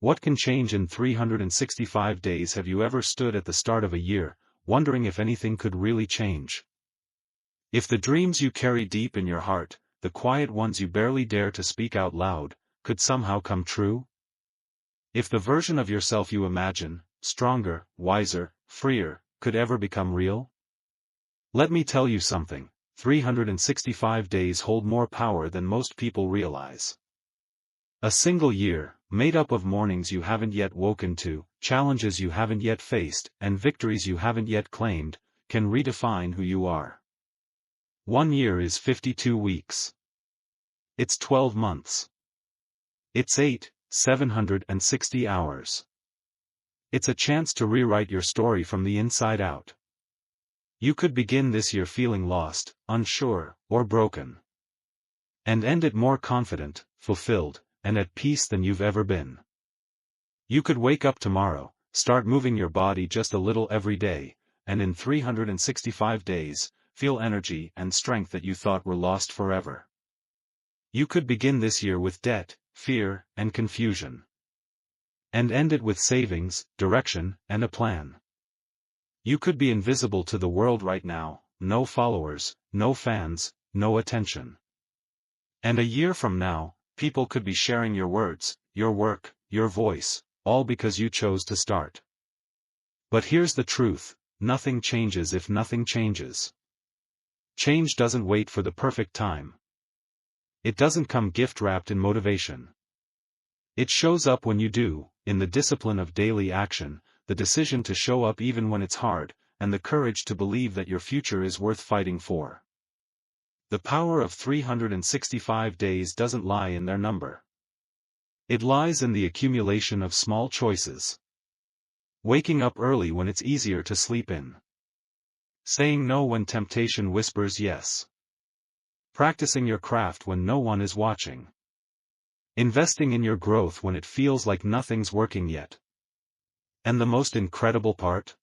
What can change in 365 days? Have you ever stood at the start of a year, wondering if anything could really change? If the dreams you carry deep in your heart, the quiet ones you barely dare to speak out loud, could somehow come true? If the version of yourself you imagine, stronger, wiser, freer, could ever become real? Let me tell you something, 365 days hold more power than most people realize. A single year, made up of mornings you haven't yet woken to, challenges you haven't yet faced, and victories you haven't yet claimed, can redefine who you are. 1 year is 52 weeks. It's 12 months. It's 760 hours. It's a chance to rewrite your story from the inside out. You could begin this year feeling lost, unsure, or broken. And end it more confident, fulfilled, and at peace than you've ever been. You could wake up tomorrow, start moving your body just a little every day, and in 365 days, feel energy and strength that you thought were lost forever. You could begin this year with debt, fear, and confusion. And end it with savings, direction, and a plan. You could be invisible to the world right now, no followers, no fans, no attention. And a year from now, people could be sharing your words, your work, your voice, all because you chose to start. But here's the truth, nothing changes if nothing changes. Change doesn't wait for the perfect time. It doesn't come gift-wrapped in motivation. It shows up when you do, in the discipline of daily action, the decision to show up even when it's hard, and the courage to believe that your future is worth fighting for. The power of 365 days doesn't lie in their number. It lies in the accumulation of small choices. Waking up early when it's easier to sleep in. Saying no when temptation whispers yes. Practicing your craft when no one is watching. Investing in your growth when it feels like nothing's working yet. And the most incredible part?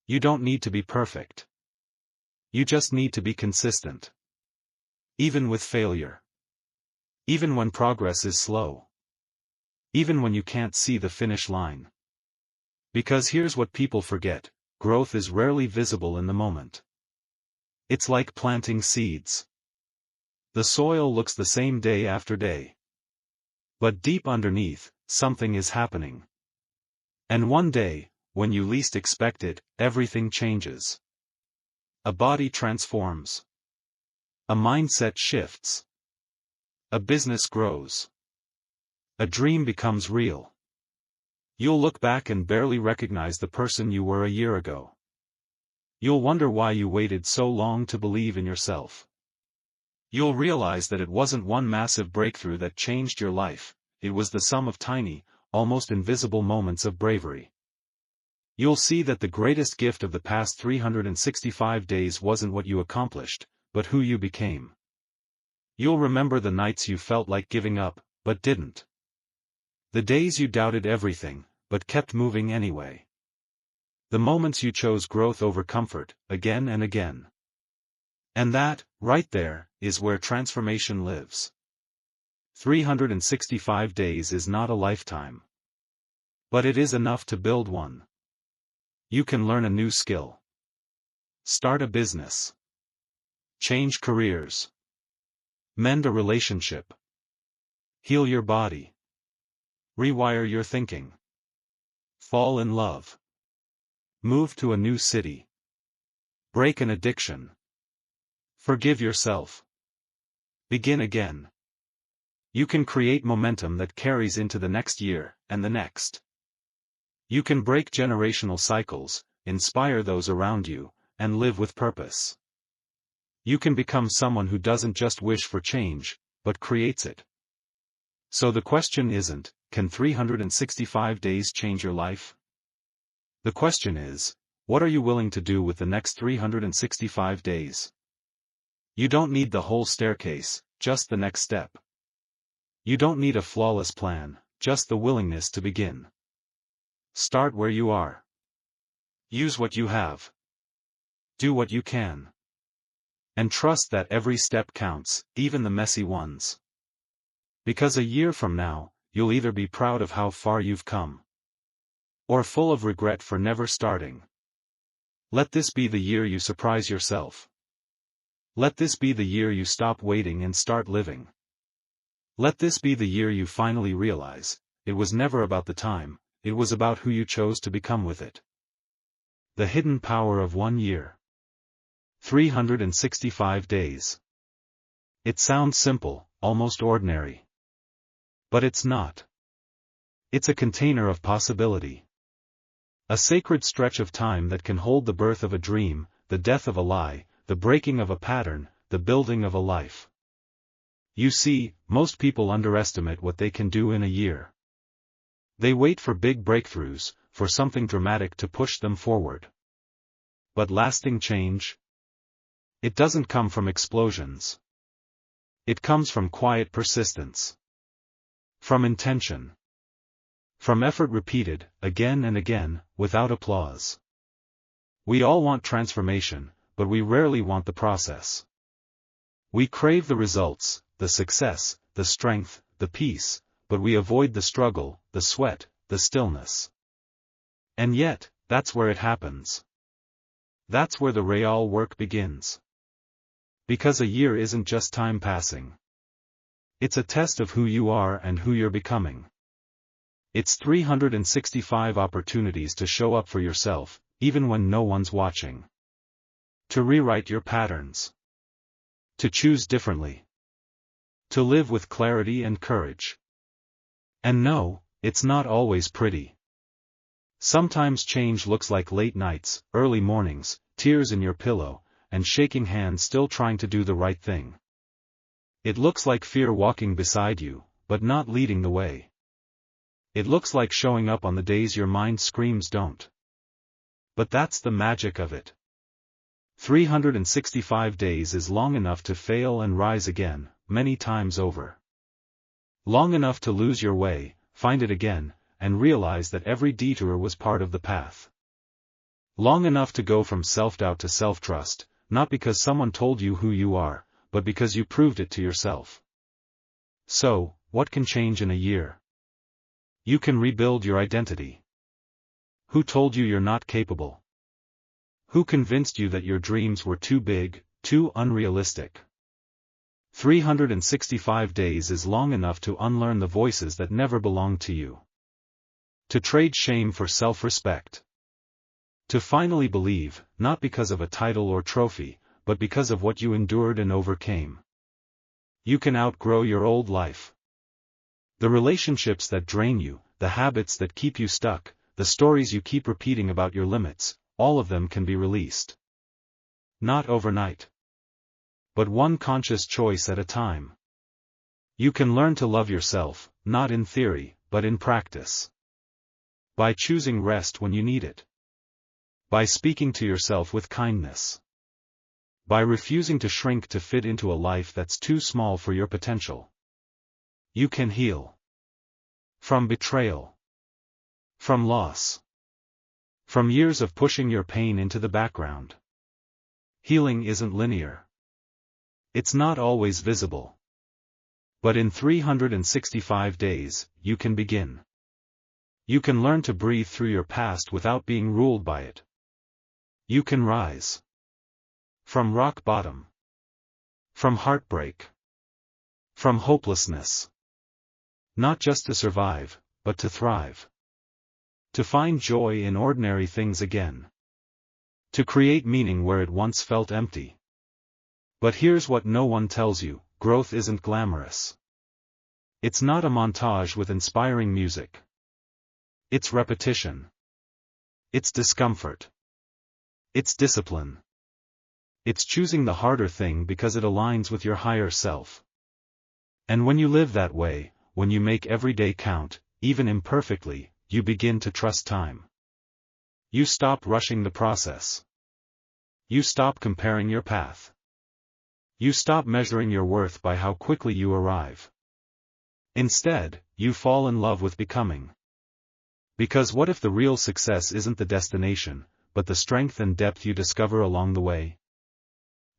You don't need to be perfect. You just need to be consistent. Even with failure. Even when progress is slow. Even when you can't see the finish line. Because here's what people forget, growth is rarely visible in the moment. It's like planting seeds. The soil looks the same day after day. But deep underneath, something is happening. And one day, when you least expect it, everything changes. A body transforms. A mindset shifts. A business grows. A dream becomes real. You'll look back and barely recognize the person you were a year ago. You'll wonder why you waited so long to believe in yourself. You'll realize that it wasn't one massive breakthrough that changed your life, it was the sum of tiny, almost invisible moments of bravery. You'll see that the greatest gift of the past 365 days wasn't what you accomplished, but who you became. You'll remember the nights you felt like giving up, but didn't. The days you doubted everything, but kept moving anyway. The moments you chose growth over comfort, again and again. And that, right there, is where transformation lives. 365 days is not a lifetime. But it is enough to build one. You can learn a new skill. Start a business. Change careers. Mend a relationship. Heal your body. Rewire your thinking. Fall in love. Move to a new city. Break an addiction. Forgive yourself. Begin again. You can create momentum that carries into the next year, and the next. You can break generational cycles, inspire those around you, and live with purpose. You can become someone who doesn't just wish for change, but creates it. So the question isn't, can 365 days change your life? The question is, what are you willing to do with the next 365 days? You don't need the whole staircase, just the next step. You don't need a flawless plan, just the willingness to begin. Start where you are. Use what you have. Do what you can. And trust that every step counts, even the messy ones. Because a year from now, you'll either be proud of how far you've come, or full of regret for never starting. Let this be the year you surprise yourself. Let this be the year you stop waiting and start living. Let this be the year you finally realize, it was never about the time, it was about who you chose to become with it. The hidden power of 1 year. 365 days. It sounds simple, almost ordinary. But it's not. It's a container of possibility. A sacred stretch of time that can hold the birth of a dream, the death of a lie, the breaking of a pattern, the building of a life. You see, most people underestimate what they can do in a year. They wait for big breakthroughs, for something dramatic to push them forward. But lasting change? It doesn't come from explosions. It comes from quiet persistence. From intention. From effort repeated, again and again, without applause. We all want transformation, but we rarely want the process. We crave the results, the success, the strength, the peace, but we avoid the struggle, the sweat, the stillness. And yet, that's where it happens. That's where the real work begins. Because a year isn't just time passing. It's a test of who you are and who you're becoming. It's 365 opportunities to show up for yourself, even when no one's watching. To rewrite your patterns. To choose differently. To live with clarity and courage. And no, it's not always pretty. Sometimes change looks like late nights, early mornings, tears in your pillow, and shaking hands still trying to do the right thing. It looks like fear walking beside you, but not leading the way. It looks like showing up on the days your mind screams don't. But that's the magic of it. 365 days is long enough to fail and rise again, many times over. Long enough to lose your way, find it again, and realize that every detour was part of the path. Long enough to go from self-doubt to self-trust, not because someone told you who you are, but because you proved it to yourself. So, what can change in a year? You can rebuild your identity. Who told you you're not capable? Who convinced you that your dreams were too big, too unrealistic? 365 days is long enough to unlearn the voices that never belonged to you. To trade shame for self-respect. To finally believe, not because of a title or trophy, but because of what you endured and overcame. You can outgrow your old life. The relationships that drain you, the habits that keep you stuck, the stories you keep repeating about your limits, all of them can be released. Not overnight. But one conscious choice at a time. You can learn to love yourself, not in theory, but in practice. By choosing rest when you need it. By speaking to yourself with kindness. By refusing to shrink to fit into a life that's too small for your potential. You can heal. From betrayal. From loss. From years of pushing your pain into the background. Healing isn't linear. It's not always visible. But in 365 days, you can begin. You can learn to breathe through your past without being ruled by it. You can rise. From rock bottom. From heartbreak. From hopelessness. Not just to survive, but to thrive. To find joy in ordinary things again. To create meaning where it once felt empty. But here's what no one tells you, growth isn't glamorous. It's not a montage with inspiring music. It's repetition. It's discomfort. It's discipline. It's choosing the harder thing because it aligns with your higher self. And when you live that way, when you make every day count, even imperfectly, you begin to trust time. You stop rushing the process. You stop comparing your path. You stop measuring your worth by how quickly you arrive. Instead, you fall in love with becoming. Because what if the real success isn't the destination, but the strength and depth you discover along the way?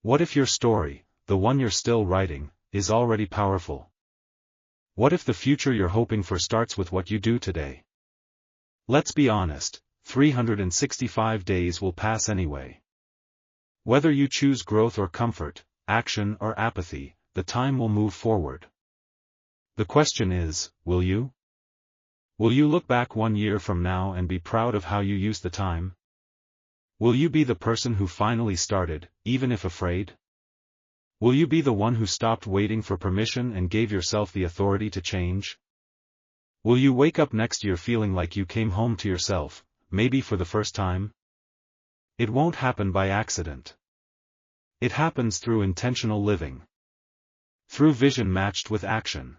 What if your story, the one you're still writing, is already powerful? What if the future you're hoping for starts with what you do today? Let's be honest, 365 days will pass anyway. Whether you choose growth or comfort, action or apathy, the time will move forward. The question is, will you? Will you look back 1 year from now and be proud of how you used the time? Will you be the person who finally started, even if afraid? Will you be the one who stopped waiting for permission and gave yourself the authority to change? Will you wake up next year feeling like you came home to yourself, maybe for the first time? It won't happen by accident. It happens through intentional living. Through vision matched with action.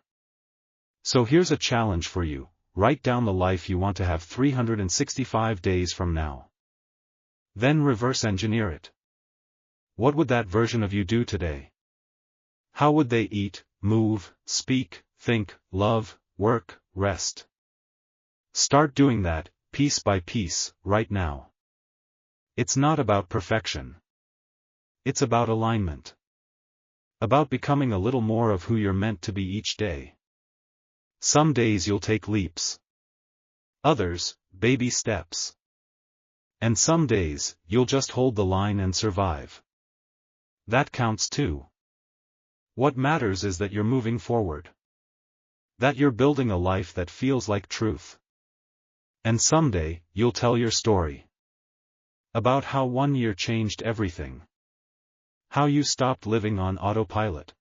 So here's a challenge for you. Write down the life you want to have 365 days from now. Then reverse engineer it. What would that version of you do today? How would they eat, move, speak, think, love, work, rest? Start doing that, piece by piece, right now. It's not about perfection. It's about alignment. About becoming a little more of who you're meant to be each day. Some days you'll take leaps. Others, baby steps. And some days, you'll just hold the line and survive. That counts too. What matters is that you're moving forward. That you're building a life that feels like truth. And someday, you'll tell your story. About how 1 year changed everything. How you stopped living on autopilot.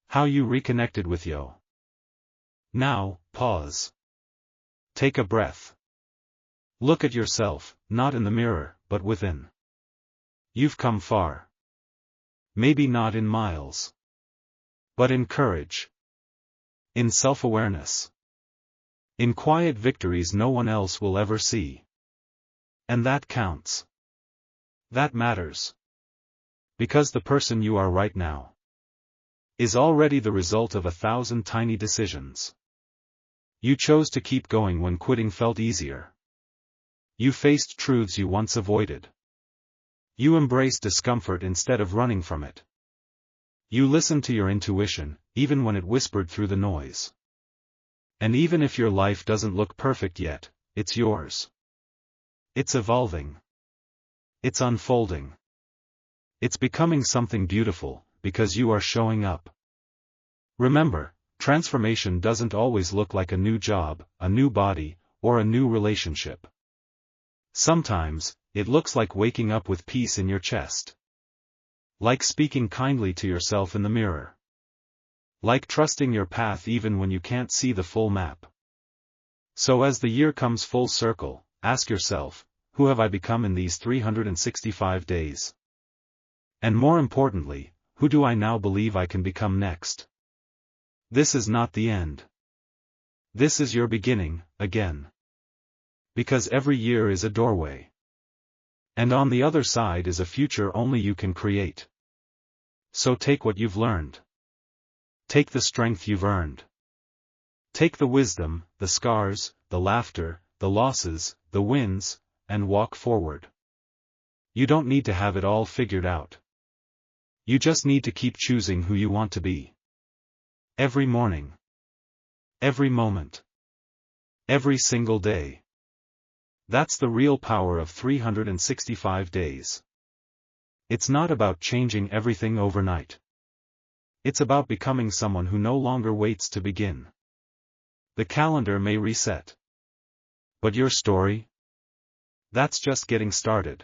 How you reconnected with yo. Now, pause. Take a breath. Look at yourself, not in the mirror, but within. You've come far. Maybe not in miles. But in courage. In self-awareness. In quiet victories no one else will ever see. And that counts. That matters. Because the person you are right now is already the result of 1,000 tiny decisions. You chose to keep going when quitting felt easier. You faced truths you once avoided. You embraced discomfort instead of running from it. You listened to your intuition, even when it whispered through the noise. And even if your life doesn't look perfect yet, it's yours. It's evolving. It's unfolding. It's becoming something beautiful, because you are showing up. Remember, transformation doesn't always look like a new job, a new body, or a new relationship. Sometimes, it looks like waking up with peace in your chest. Like speaking kindly to yourself in the mirror. Like trusting your path even when you can't see the full map. So as the year comes full circle, ask yourself, who have I become in these 365 days? And more importantly, who do I now believe I can become next? This is not the end. This is your beginning, again. Because every year is a doorway. And on the other side is a future only you can create. So take what you've learned. Take the strength you've earned. Take the wisdom, the scars, the laughter, the losses, the wins, and walk forward. You don't need to have it all figured out. You just need to keep choosing who you want to be. Every morning. Every moment. Every single day. That's the real power of 365 days. It's not about changing everything overnight. It's about becoming someone who no longer waits to begin. The calendar may reset. But your story? That's just getting started.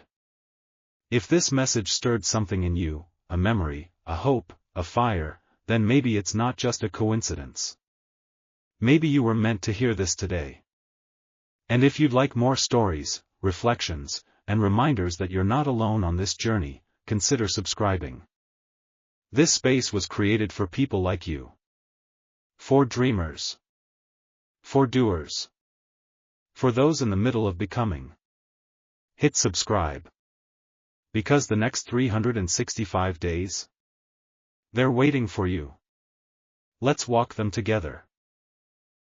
If this message stirred something in you, a memory, a hope, a fire, then maybe it's not just a coincidence. Maybe you were meant to hear this today. And if you'd like more stories, reflections, and reminders that you're not alone on this journey, consider subscribing. This space was created for people like you. For dreamers. For doers. For those in the middle of becoming. Hit subscribe. Because the next 365 days, they're waiting for you. Let's walk them together.